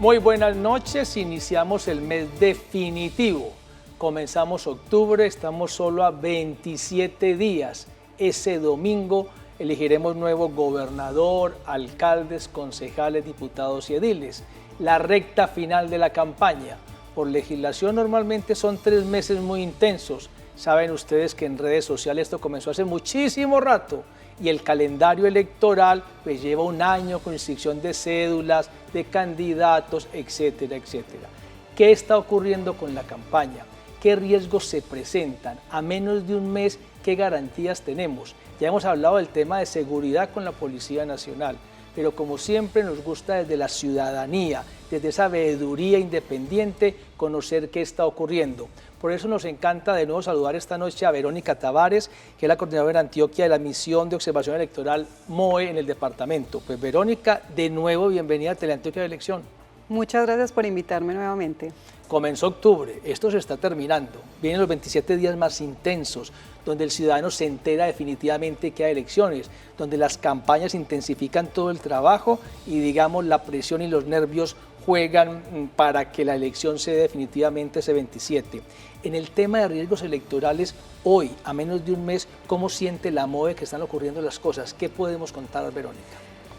Muy buenas noches, iniciamos el mes definitivo. Comenzamos octubre, estamos solo a 27 días. Ese domingo elegiremos nuevo gobernador, alcaldes, concejales, diputados y ediles. La recta final de la campaña. Por legislación normalmente son 3 meses muy intensos. Saben ustedes que en redes sociales esto comenzó hace muchísimo rato y el calendario electoral pues lleva un año con inscripción de cédulas, de candidatos, etcétera, etcétera. ¿Qué está ocurriendo con la campaña? ¿Qué riesgos se presentan? A menos de un mes, ¿qué garantías tenemos? Ya hemos hablado del tema de seguridad con la Policía Nacional, pero como siempre nos gusta desde la ciudadanía, desde esa veeduría independiente, conocer qué está ocurriendo. Por eso nos encanta de nuevo saludar esta noche a Verónica Tavares, que es la coordinadora en Antioquia de la Misión de Observación Electoral MOE en el departamento. Pues Verónica, de nuevo bienvenida a Teleantioquia de Elección. Muchas gracias por invitarme nuevamente. Comenzó octubre, esto se está terminando, vienen los 27 días más intensos, donde el ciudadano se entera definitivamente que hay elecciones, donde las campañas intensifican todo el trabajo y digamos la presión y los nervios juegan para que la elección se dé definitivamente ese 27. En el tema de riesgos electorales, hoy, a menos de un mes, ¿cómo siente la MOE que están ocurriendo las cosas? ¿Qué podemos contar, Verónica?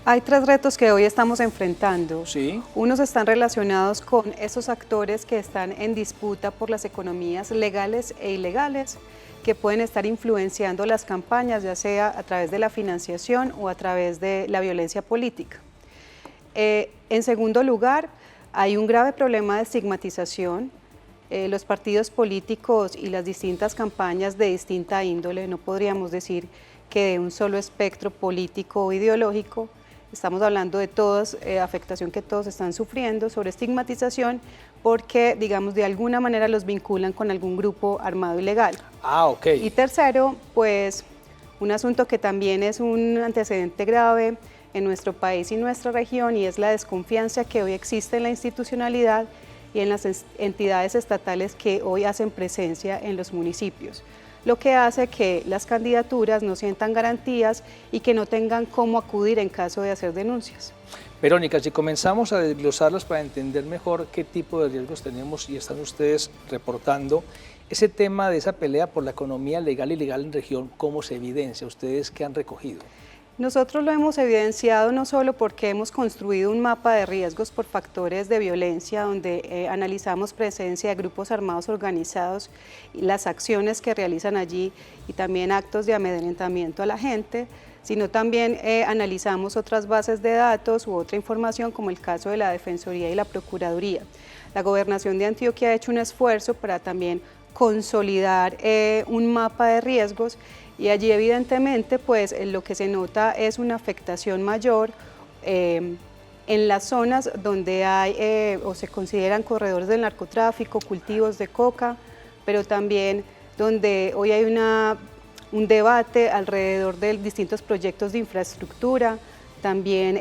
Hay 3 retos que hoy estamos enfrentando. Sí. Unos están relacionados con esos actores que están en disputa por las economías legales e ilegales, que pueden estar influenciando las campañas, ya sea a través de la financiación o a través de la violencia política. En segundo lugar, hay un grave problema de estigmatización. Los partidos políticos y las distintas campañas de distinta índole, no podríamos decir que de un solo espectro político o ideológico. Estamos hablando de todas, afectación que todos están sufriendo, sobre estigmatización, porque, digamos, de alguna manera los vinculan con algún grupo armado ilegal. Ah, ok. Y tercero, pues, un asunto que también es un antecedente grave en nuestro país y nuestra región, y es la desconfianza que hoy existe en la institucionalidad y en las entidades estatales que hoy hacen presencia en los municipios, lo que hace que las candidaturas no sientan garantías y que no tengan cómo acudir en caso de hacer denuncias. Verónica, si comenzamos a desglosarlas para entender mejor qué tipo de riesgos tenemos y están ustedes reportando, ese tema de esa pelea por la economía legal y ilegal en región, ¿cómo se evidencia? ¿Ustedes qué han recogido? Nosotros lo hemos evidenciado no solo porque hemos construido un mapa de riesgos por factores de violencia, donde analizamos presencia de grupos armados organizados y las acciones que realizan allí y también actos de amedrentamiento a la gente, sino también analizamos otras bases de datos u otra información como el caso de la Defensoría y la Procuraduría. La Gobernación de Antioquia ha hecho un esfuerzo para también consolidar un mapa de riesgos y allí evidentemente pues lo que se nota es una afectación mayor en las zonas donde hay o se consideran corredores del narcotráfico, cultivos de coca, pero también donde hoy hay un debate alrededor de distintos proyectos de infraestructura, también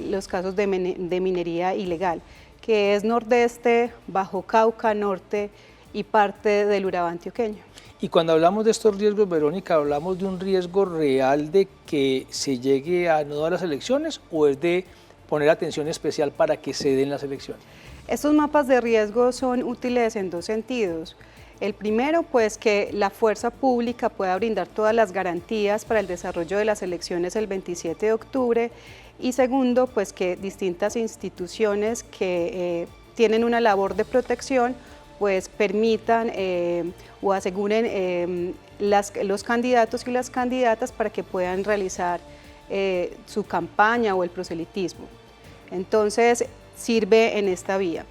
los casos de minería ilegal, que es Nordeste, Bajo Cauca, Norte y parte del Urabá antioqueño. Y cuando hablamos de estos riesgos, Verónica, ¿hablamos de un riesgo real de que se llegue a no dar las elecciones o es de poner atención especial para que se den las elecciones? Estos mapas de riesgo son útiles en 2 sentidos. El primero, pues que la fuerza pública pueda brindar todas las garantías para el desarrollo de las elecciones el 27 de octubre y segundo, pues que distintas instituciones que tienen una labor de protección pues permitan o aseguren los candidatos y las candidatas para que puedan realizar su campaña o el proselitismo. Entonces, sirve en esta vía.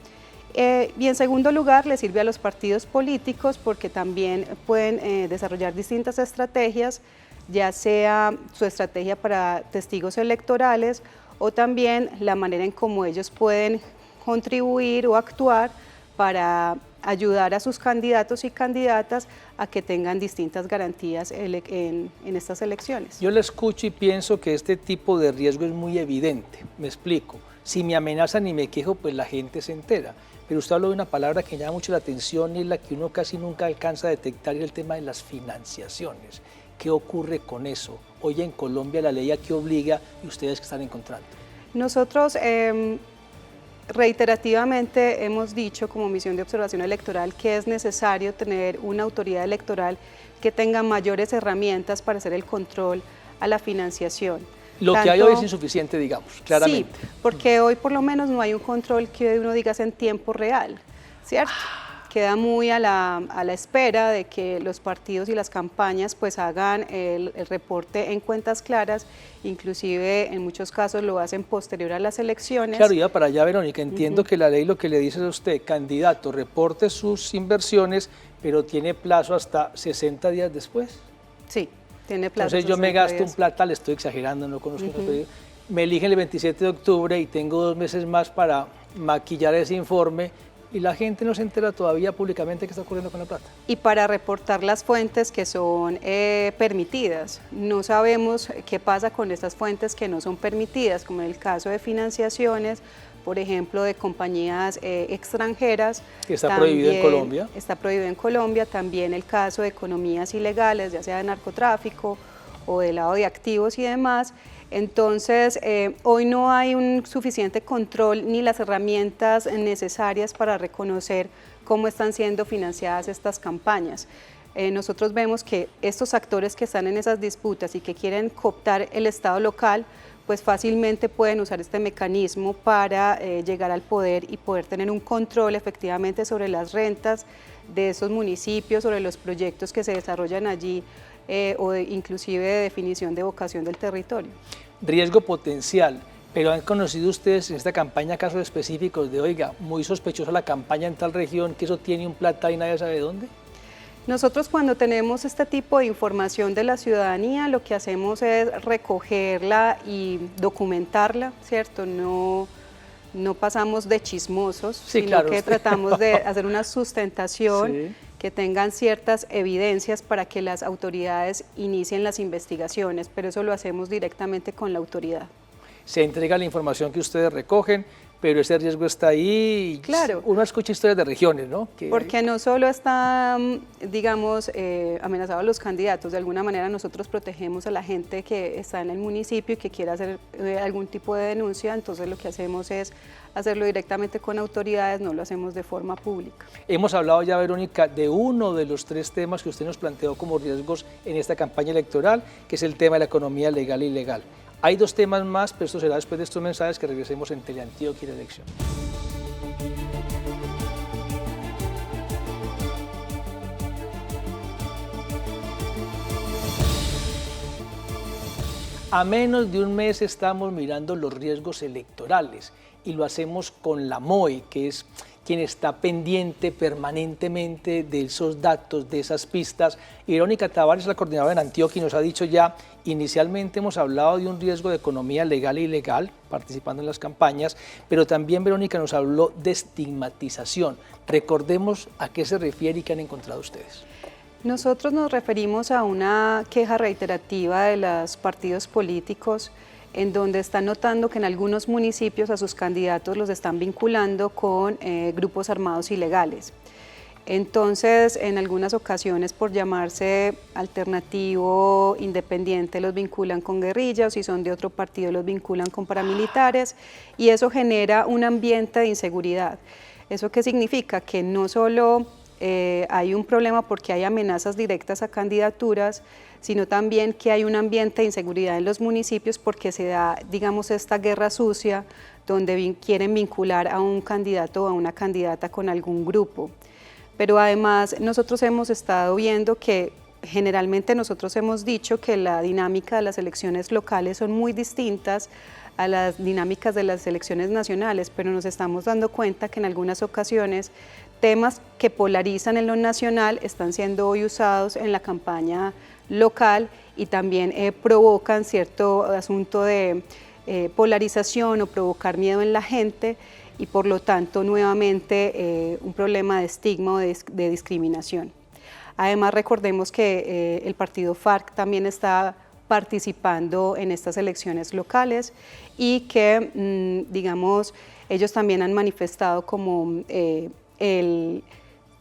Y en segundo lugar, le sirve a los partidos políticos porque también pueden desarrollar distintas estrategias, ya sea su estrategia para testigos electorales o también la manera en cómo ellos pueden contribuir o actuar para ayudar a sus candidatos y candidatas a que tengan distintas garantías en estas elecciones. Yo la escucho y pienso que este tipo de riesgo es muy evidente, me explico. Si me amenazan y me quejo, pues la gente se entera. Pero usted habló de una palabra que llama mucho la atención y es la que uno casi nunca alcanza a detectar, y el tema de las financiaciones. ¿Qué ocurre con eso? Hoy en Colombia la ley a qué obliga y ustedes qué están encontrando. Nosotros reiterativamente hemos dicho como misión de observación electoral que es necesario tener una autoridad electoral que tenga mayores herramientas para hacer el control a la financiación. Lo que hay hoy es insuficiente, digamos, claramente. Sí, porque hoy por lo menos no hay un control que uno diga en tiempo real, ¿cierto? Queda muy a la espera de que los partidos y las campañas pues hagan el reporte en cuentas claras, inclusive en muchos casos lo hacen posterior a las elecciones. Claro, iba para allá, Verónica, entiendo que la ley lo que le dice a usted, candidato, reporte sus inversiones, pero tiene plazo hasta 60 días después. Sí, tiene plazo. Entonces yo me gasto un plata, le estoy exagerando, no conozco los pedidos, me eligen el 27 de octubre y tengo 2 meses más para maquillar ese informe, y la gente no se entera todavía públicamente qué está ocurriendo con la plata. Y para reportar las fuentes que son permitidas. No sabemos qué pasa con estas fuentes que no son permitidas, como en el caso de financiaciones, por ejemplo, de compañías extranjeras. Que está prohibido en Colombia. Está prohibido en Colombia, también el caso de economías ilegales, ya sea de narcotráfico o de lavado de activos y demás. Entonces, hoy no hay un suficiente control ni las herramientas necesarias para reconocer cómo están siendo financiadas estas campañas. Nosotros vemos que estos actores que están en esas disputas y que quieren cooptar el Estado local, pues fácilmente pueden usar este mecanismo para llegar al poder y poder tener un control efectivamente sobre las rentas de esos municipios, sobre los proyectos que se desarrollan allí, inclusive de definición de vocación del territorio. Riesgo potencial, pero ¿han conocido ustedes en esta campaña casos específicos de, oiga, muy sospechosa la campaña en tal región, que eso tiene un plata y nadie sabe dónde? Nosotros cuando tenemos este tipo de información de la ciudadanía, lo que hacemos es recogerla y documentarla, ¿cierto? No pasamos de chismosos, sí, sino claro, que tratamos de hacer una sustentación, sí, que tengan ciertas evidencias para que las autoridades inicien las investigaciones, pero eso lo hacemos directamente con la autoridad. Se entrega la información que ustedes recogen, pero ese riesgo está ahí. Claro. Uno escucha historias de regiones, ¿no? Porque no solo están, digamos, amenazados los candidatos, de alguna manera nosotros protegemos a la gente que está en el municipio y que quiera hacer algún tipo de denuncia, entonces lo que hacemos es hacerlo directamente con autoridades, no lo hacemos de forma pública. Hemos hablado ya, Verónica, de uno de los 3 temas que usted nos planteó como riesgos en esta campaña electoral, que es el tema de la economía legal e ilegal. Hay 2 temas más, pero esto será después de estos mensajes que regresemos en Teleantioquia y la elección. A menos de un mes estamos mirando los riesgos electorales y lo hacemos con la MOE, que es quien está pendiente permanentemente de esos datos, de esas pistas. Y Verónica Tavares, la coordinadora en Antioquia, nos ha dicho ya, inicialmente hemos hablado de un riesgo de economía legal e ilegal, participando en las campañas, pero también Verónica nos habló de estigmatización. Recordemos a qué se refiere y qué han encontrado ustedes. Nosotros nos referimos a una queja reiterativa de los partidos políticos en donde están notando que en algunos municipios a sus candidatos los están vinculando con grupos armados ilegales. Entonces, en algunas ocasiones, por llamarse alternativo independiente, los vinculan con guerrillas, o si son de otro partido, los vinculan con paramilitares, y eso genera un ambiente de inseguridad. ¿Eso qué significa? Que no solo hay un problema porque hay amenazas directas a candidaturas, sino también que hay un ambiente de inseguridad en los municipios porque se da, digamos, esta guerra sucia donde quieren vincular a un candidato o a una candidata con algún grupo. Pero además nosotros hemos estado viendo que generalmente nosotros hemos dicho que la dinámica de las elecciones locales son muy distintas a las dinámicas de las elecciones nacionales, pero nos estamos dando cuenta que en algunas ocasiones temas que polarizan en lo nacional están siendo hoy usados en la campaña local y también provocan cierto asunto de polarización o provocar miedo en la gente y por lo tanto nuevamente un problema de estigma o de discriminación. Además recordemos que el partido FARC también está participando en estas elecciones locales y que digamos ellos también han manifestado como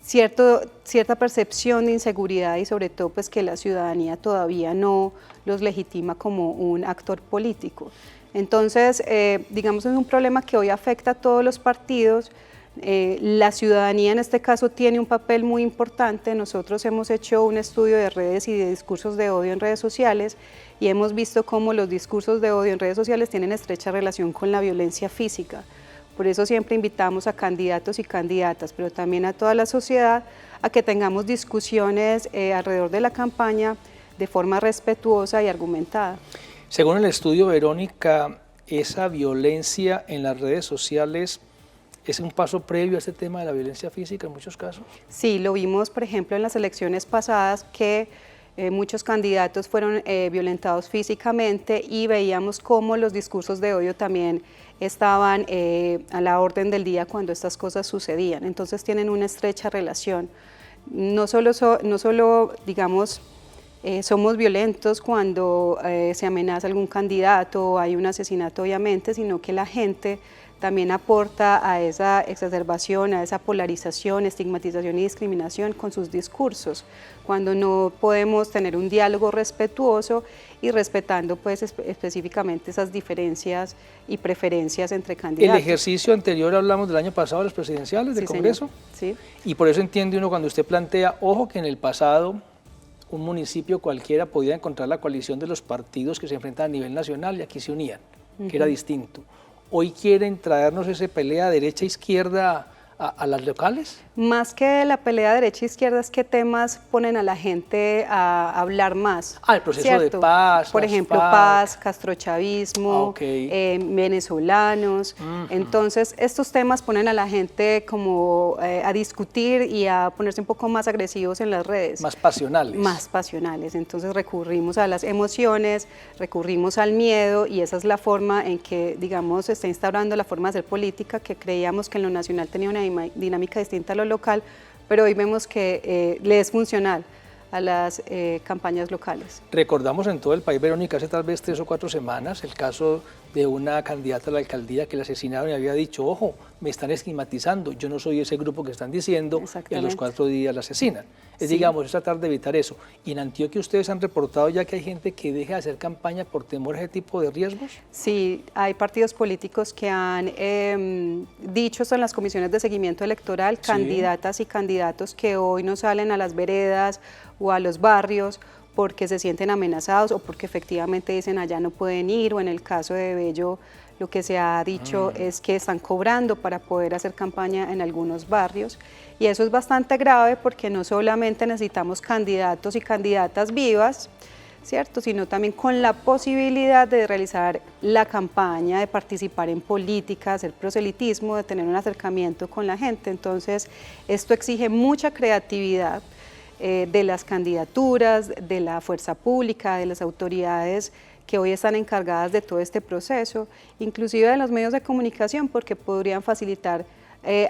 cierta percepción de inseguridad y sobre todo pues que la ciudadanía todavía no los legitima como un actor político. Entonces, digamos, es un problema que hoy afecta a todos los partidos. La ciudadanía en este caso tiene un papel muy importante. Nosotros hemos hecho un estudio de redes y de discursos de odio en redes sociales y hemos visto cómo los discursos de odio en redes sociales tienen estrecha relación con la violencia física. Por eso siempre invitamos a candidatos y candidatas, pero también a toda la sociedad, a que tengamos discusiones alrededor de la campaña de forma respetuosa y argumentada. Según el estudio, Verónica, esa violencia en las redes sociales ¿es un paso previo a este tema de la violencia física en muchos casos? Sí, lo vimos, por ejemplo, en las elecciones pasadas que muchos candidatos fueron violentados físicamente y veíamos cómo los discursos de odio también estaban a la orden del día cuando estas cosas sucedían. Entonces tienen una estrecha relación. No solo digamos, somos violentos cuando se amenaza algún candidato o hay un asesinato, obviamente, sino que la gente también aporta a esa exacerbación, a esa polarización, estigmatización y discriminación con sus discursos, cuando no podemos tener un diálogo respetuoso y respetando pues específicamente esas diferencias y preferencias entre candidatos. El ejercicio anterior hablamos del año pasado de las presidenciales, del Congreso, sí. Y por eso entiende uno cuando usted plantea, ojo que en el pasado un municipio cualquiera podía encontrar la coalición de los partidos que se enfrentan a nivel nacional y aquí se unían, que era distinto. ¿Hoy quieren traernos esa pelea derecha-izquierda a las locales? Más que la pelea derecha-izquierda es qué temas ponen a la gente a hablar más. El proceso ¿cierto? de paz, por ejemplo, paz, castrochavismo, venezolanos. Entonces, estos temas ponen a la gente como a discutir y a ponerse un poco más agresivos en las redes. Más pasionales. Más pasionales. Entonces, recurrimos a las emociones, recurrimos al miedo y esa es la forma en que, digamos, se está instaurando la forma de hacer política que creíamos que en lo nacional tenía una dinámica distinta a lo local, pero hoy vemos que le es funcional a las campañas locales. Recordamos en todo el país, Verónica, hace tal vez 3 o 4 semanas, el caso de una candidata a la alcaldía que la asesinaron y había dicho, ojo, me están estigmatizando, yo no soy ese grupo que están diciendo, y a los 4 días la asesinan. Digamos, es tratar de evitar eso. Y en Antioquia ustedes han reportado ya que hay gente que deja de hacer campaña por temor a ese tipo de riesgos. Sí, hay partidos políticos que han dicho esto en las comisiones de seguimiento electoral, candidatas y candidatos que hoy no salen a las veredas o a los barrios porque se sienten amenazados o porque efectivamente dicen allá no pueden ir, o en el caso de Bello lo que se ha dicho es que están cobrando para poder hacer campaña en algunos barrios y eso es bastante grave porque no solamente necesitamos candidatos y candidatas vivas, ¿cierto?, sino también con la posibilidad de realizar la campaña, de participar en política, hacer proselitismo, de tener un acercamiento con la gente. Entonces, esto exige mucha creatividad de las candidaturas, de la fuerza pública, de las autoridades que hoy están encargadas de todo este proceso, inclusive de los medios de comunicación, porque podrían facilitar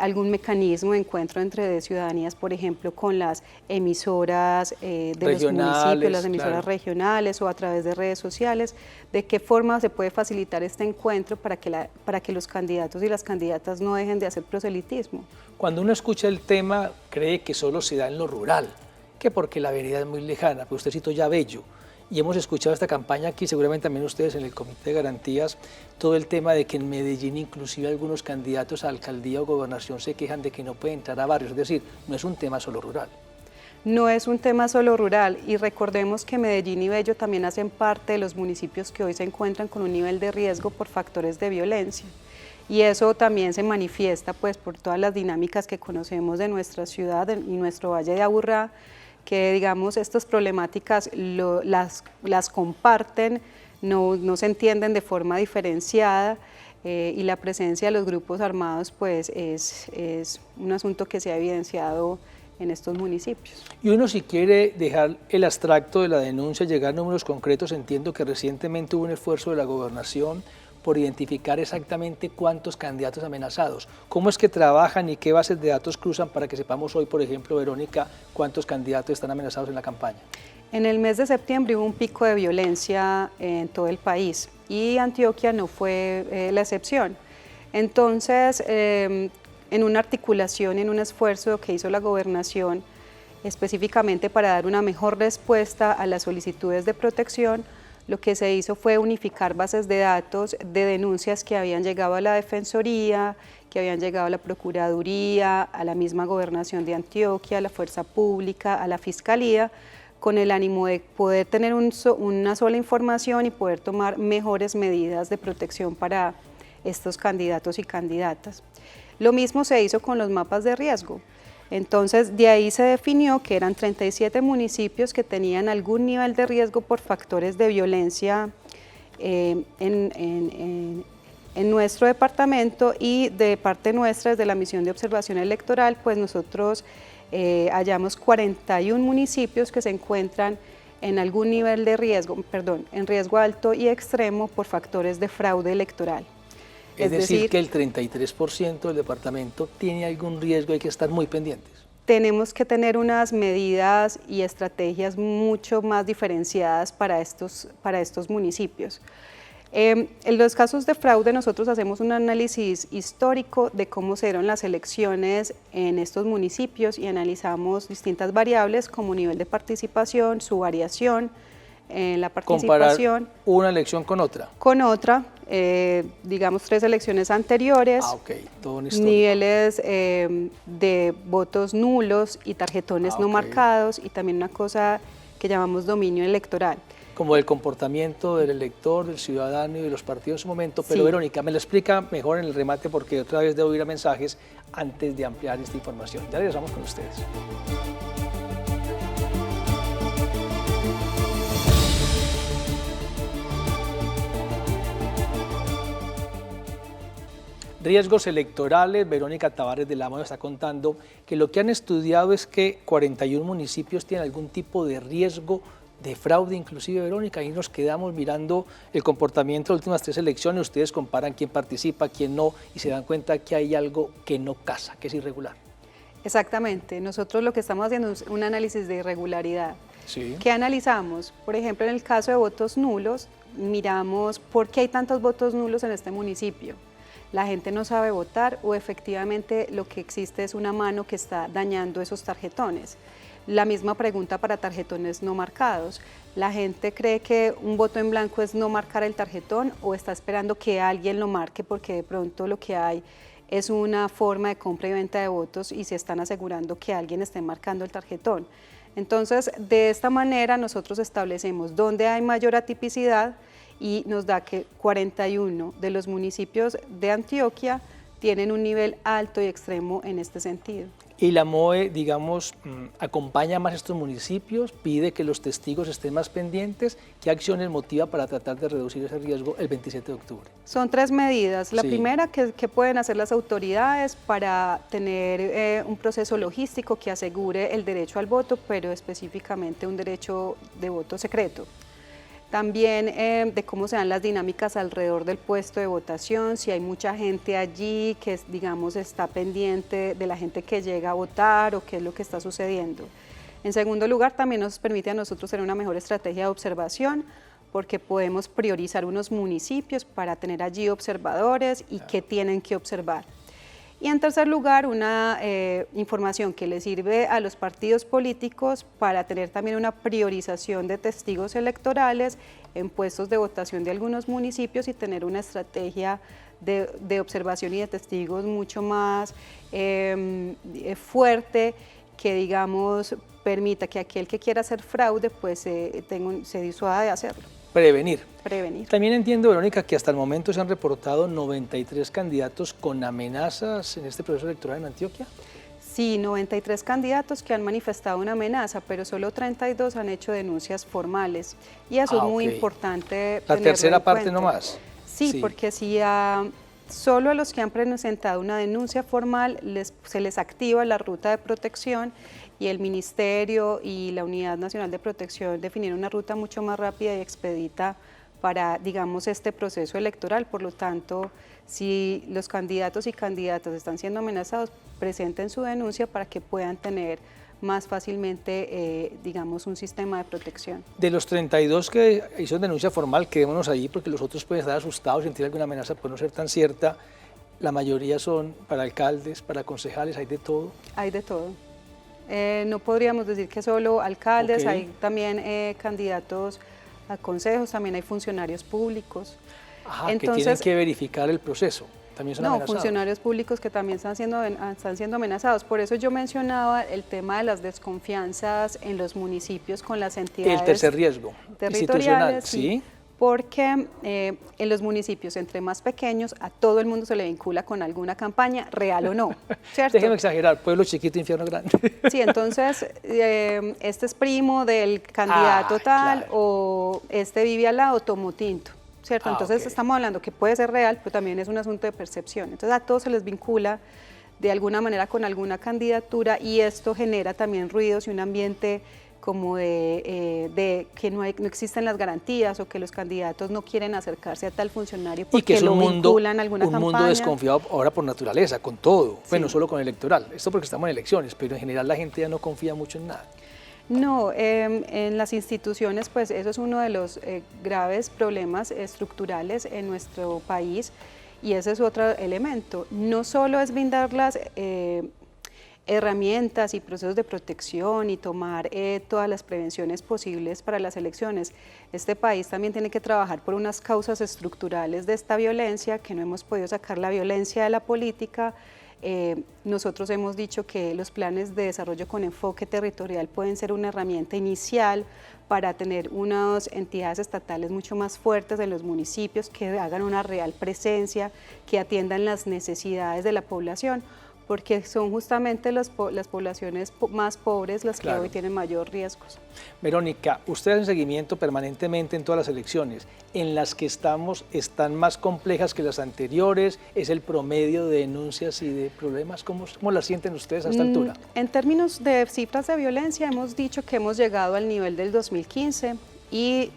algún mecanismo de encuentro entre ciudadanías, por ejemplo, con las emisoras de los municipios, las emisoras regionales o a través de redes sociales, de qué forma se puede facilitar este encuentro para que los candidatos y las candidatas no dejen de hacer proselitismo. Cuando uno escucha el tema, cree que solo se da en lo rural, que porque la vereda es muy lejana, pero usted citó ya Bello, y hemos escuchado esta campaña aquí, seguramente también ustedes en el Comité de Garantías, todo el tema de que en Medellín inclusive algunos candidatos a alcaldía o gobernación se quejan de que no pueden entrar a barrios, es decir, no es un tema solo rural. No es un tema solo rural y recordemos que Medellín y Bello también hacen parte de los municipios que hoy se encuentran con un nivel de riesgo por factores de violencia. Y eso también se manifiesta pues por todas las dinámicas que conocemos de nuestra ciudad y nuestro Valle de Aburrá, que digamos estas problemáticas las comparten, no se entienden de forma diferenciada y la presencia de los grupos armados pues es un asunto que se ha evidenciado en estos municipios. Y uno, si quiere dejar el abstracto de la denuncia, llegar a números concretos, entiendo que recientemente hubo un esfuerzo de la gobernación por identificar exactamente cuántos candidatos amenazados. ¿Cómo es que trabajan y qué bases de datos cruzan para que sepamos hoy, por ejemplo, Verónica, cuántos candidatos están amenazados en la campaña? En el mes de septiembre hubo un pico de violencia en todo el país y Antioquia no fue la excepción. Entonces, en una articulación, en un esfuerzo que hizo la gobernación, específicamente para dar una mejor respuesta a las solicitudes de protección, lo que se hizo fue unificar bases de datos de denuncias que habían llegado a la Defensoría, que habían llegado a la Procuraduría, a la misma Gobernación de Antioquia, a la Fuerza Pública, a la Fiscalía, con el ánimo de poder tener una sola información y poder tomar mejores medidas de protección para estos candidatos y candidatas. Lo mismo se hizo con los mapas de riesgo. Entonces, de ahí se definió que eran 37 municipios que tenían algún nivel de riesgo por factores de violencia en nuestro departamento, y de parte nuestra, desde la misión de observación electoral, pues nosotros hallamos 41 municipios que se encuentran en algún nivel de riesgo, en riesgo alto y extremo por factores de fraude electoral. Es decir, que el 33% del departamento tiene algún riesgo, hay que estar muy pendientes. Tenemos que tener unas medidas y estrategias mucho más diferenciadas para estos municipios. En los casos de fraude nosotros hacemos un análisis histórico de cómo se dieron las elecciones en estos municipios y analizamos distintas variables como nivel de participación, su variación en la participación. Comparar una elección con otra. Con otra, digamos 3 elecciones anteriores, todo un histórico. Niveles de votos nulos y tarjetones no marcados, y también una cosa que llamamos dominio electoral. Como el comportamiento del elector, del ciudadano y de los partidos en su momento, pero Verónica, me lo explica mejor en el remate porque otra vez debo ir a mensajes antes de ampliar esta información. Ya regresamos con ustedes. Riesgos electorales. Verónica Tavares de Lama nos está contando que lo que han estudiado es que 41 municipios tienen algún tipo de riesgo de fraude, inclusive. Verónica, ahí nos quedamos mirando el comportamiento de las últimas 3 elecciones, ustedes comparan quién participa, quién no, y se dan cuenta que hay algo que no casa, que es irregular. Exactamente, nosotros lo que estamos haciendo es un análisis de irregularidad. Sí. ¿Qué analizamos? Por ejemplo, en el caso de votos nulos, miramos por qué hay tantos votos nulos en este municipio. La gente no sabe votar, o efectivamente lo que existe es una mano que está dañando esos tarjetones. La misma pregunta para tarjetones no marcados. La gente cree que un voto en blanco es no marcar el tarjetón, o está esperando que alguien lo marque porque de pronto lo que hay es una forma de compra y venta de votos y se están asegurando que alguien esté marcando el tarjetón. Entonces, de esta manera nosotros establecemos dónde hay mayor atipicidad, y nos da que 41 de los municipios de Antioquia tienen un nivel alto y extremo en este sentido. Y la MOE, digamos, acompaña más a estos municipios, pide que los testigos estén más pendientes. ¿Qué acciones motiva para tratar de reducir ese riesgo el 27 de octubre? Son 3 medidas. La primera, que pueden hacer las autoridades para tener un proceso logístico que asegure el derecho al voto, pero específicamente un derecho de voto secreto. También de cómo se dan las dinámicas alrededor del puesto de votación, si hay mucha gente allí que, digamos, está pendiente de la gente que llega a votar o qué es lo que está sucediendo. En segundo lugar, también nos permite a nosotros tener una mejor estrategia de observación, porque podemos priorizar unos municipios para tener allí observadores y qué tienen que observar. Y en tercer lugar, una información que le sirve a los partidos políticos para tener también una priorización de testigos electorales en puestos de votación de algunos municipios, y tener una estrategia de observación y de testigos mucho más fuerte, que, digamos, permita que aquel que quiera hacer fraude pues se disuada de hacerlo. Prevenir. Prevenir. También entiendo, Verónica, que hasta el momento se han reportado 93 candidatos con amenazas en este proceso electoral en Antioquia. Sí, 93 candidatos que han manifestado una amenaza, pero solo 32 han hecho denuncias formales. Y eso es muy importante. La tercera parte nomás. Sí, porque si solo a los que han presentado una denuncia formal se les activa la ruta de protección, y el Ministerio y la Unidad Nacional de Protección definieron una ruta mucho más rápida y expedita para, digamos, este proceso electoral. Por lo tanto, si los candidatos y candidatas están siendo amenazados, presenten su denuncia para que puedan tener más fácilmente, digamos, un sistema de protección. De los 32 que hicieron denuncia formal, quedémonos ahí porque los otros pueden estar asustados, sentir alguna amenaza, puede no ser tan cierta. La mayoría son para alcaldes, para concejales, hay de todo. Hay de todo. No podríamos decir que solo alcaldes, hay también candidatos a consejos, también hay funcionarios públicos. Ajá, entonces, que tienen que verificar el proceso. También son amenazados. Funcionarios públicos que también están siendo amenazados. Por eso yo mencionaba el tema de las desconfianzas en los municipios con las entidades. El tercer riesgo territoriales, ¿sí? Porque en los municipios, entre más pequeños, a todo el mundo se le vincula con alguna campaña, real o no, ¿cierto? Déjeme exagerar, pueblo chiquito, infierno grande. Sí, entonces, este es primo del candidato tal, claro. O este vive al lado, tomó tinto. ¿Cierto? Entonces okay. Estamos hablando que puede ser real, pero también es un asunto de percepción. Entonces a todos se les vincula de alguna manera con alguna candidatura y esto genera también ruidos y un ambiente como de que no existen las garantías o que los candidatos no quieren acercarse a tal funcionario porque y que es lo vinculan a alguna campaña. Un mundo desconfiado ahora por naturaleza, con todo, sí. Bueno, no solo con electoral, esto porque estamos en elecciones, pero en general la gente ya no confía mucho en nada. No, en las instituciones, pues eso es uno de los graves problemas estructurales en nuestro país y ese es otro elemento. No solo es brindar las herramientas y procesos de protección y tomar todas las prevenciones posibles para las elecciones. Este país también tiene que trabajar por unas causas estructurales de esta violencia, que no hemos podido sacar la violencia de la política. Nosotros hemos dicho que los planes de desarrollo con enfoque territorial pueden ser una herramienta inicial para tener unas entidades estatales mucho más fuertes en los municipios que hagan una real presencia, que atiendan las necesidades de la población, porque son justamente las poblaciones más pobres las que hoy tienen mayor riesgos. Verónica, ustedes hacen seguimiento permanentemente en todas las elecciones. ¿En las que estamos están más complejas que las anteriores? ¿Es el promedio de denuncias y de problemas? ¿Cómo las sienten ustedes a esta altura? En términos de cifras de violencia, hemos dicho que hemos llegado al nivel del 2015 y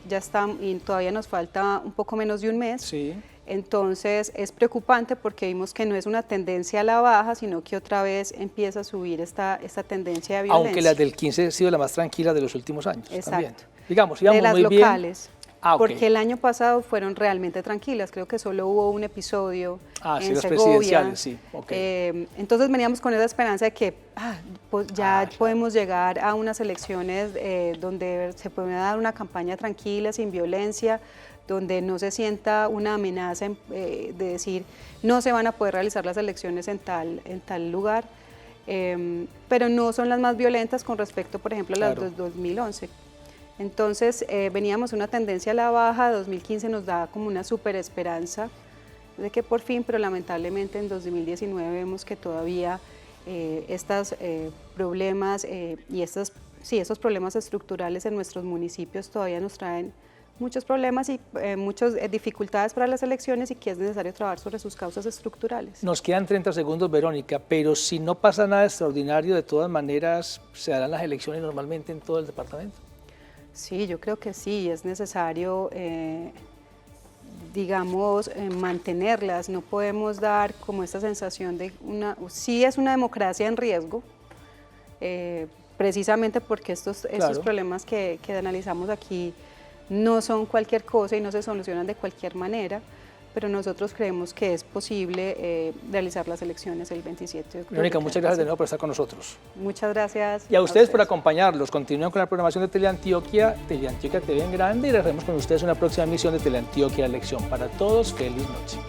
todavía nos falta un poco menos de un mes. Sí. Entonces es preocupante porque vimos que no es una tendencia a la baja, sino que otra vez empieza a subir esta tendencia de violencia. Aunque la del 15 ha sido la más tranquila de los últimos años. Exacto. También. Digamos, íbamos de las muy locales. Bien. Okay. Porque el año pasado fueron realmente tranquilas, creo que solo hubo un episodio en sí, los Segovia. Presidenciales, sí. Okay. Entonces veníamos con esa esperanza de que pues ya podemos llegar a unas elecciones donde se puede dar una campaña tranquila, sin violencia, donde no se sienta una amenaza de decir no se van a poder realizar las elecciones en tal lugar, pero no son las más violentas con respecto, por ejemplo, a las de 2011. Entonces veníamos una tendencia a la baja, 2015 nos daba como una super esperanza de que por fin, pero lamentablemente en 2019 vemos que todavía estos problemas y estos problemas estructurales en nuestros municipios todavía nos traen muchos problemas y muchas dificultades para las elecciones y que es necesario trabajar sobre sus causas estructurales. Nos quedan 30 segundos, Verónica, pero si no pasa nada extraordinario, de todas maneras, ¿se harán las elecciones normalmente en todo el departamento? Sí, yo creo que sí, es necesario, mantenerlas, no podemos dar como esta sensación de sí es una democracia en riesgo, precisamente porque estos problemas que analizamos aquí no son cualquier cosa y no se solucionan de cualquier manera, pero nosotros creemos que es posible realizar las elecciones el 27 de octubre. Verónica, muchas gracias de nuevo por estar con nosotros. Muchas gracias. Y a ustedes por acompañarlos. Continúen con la programación de Teleantioquia TV en grande y les vemos con ustedes en una próxima emisión de Teleantioquia La Elección. Para todos, feliz noche.